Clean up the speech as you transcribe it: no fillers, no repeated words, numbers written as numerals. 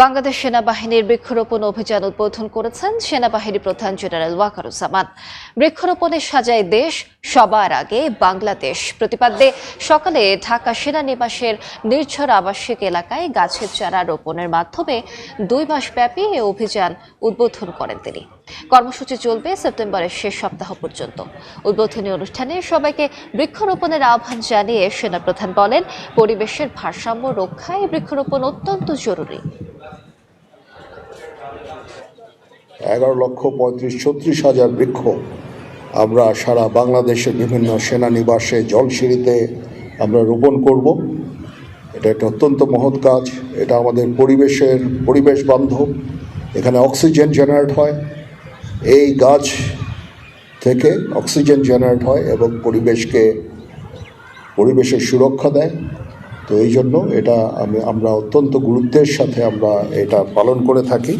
বাংলাদেশ সেনাবাহিনীর বৃক্ষরোপণ অভিযান উদ্বোধন করেছেন সেনাবাহিনী প্রধান জেনারেল ওয়াকারুজ্জামান। বৃক্ষরোপণে সাজায় দেশ, সবার আগে বাংলাদেশ প্রতিপাদ্যে সকালে ঢাকা সেনানিবাসের নির্ঝর আবাসিক এলাকায় গাছের চারা রোপণের মাধ্যমে 2 মাসব্যাপী এ অভিযান উদ্বোধন করেন তিনি। কর্মসূচি চলবে সেপ্টেম্বরের শেষ সপ্তাহ পর্যন্ত। উদ্বোধনী অনুষ্ঠানে সবাইকে বৃক্ষরোপণের আহ্বান জানিয়ে সেনাপ্রধান বলেন, পরিবেশের ভারসাম্য রক্ষায় বৃক্ষরোপণ অত্যন্ত জরুরি। 11,35,36,000 বৃক্ষ আমরা সারা বাংলাদেশের বিভিন্ন সেনানিবাসে, জলসিঁড়িতে আমরা রোপণ করব। এটা একটা অত্যন্ত মহৎ কাজ। এটা আমাদের পরিবেশ বান্ধব। এখানে অক্সিজেন জেনারেট হয়, এই গাছ থেকে অক্সিজেন জেনারেট হয় এবং পরিবেশের সুরক্ষা দেয়। তো এই জন্য এটা আমরা অত্যন্ত গুরুত্বের সাথে আমরা এটা পালন করে থাকি।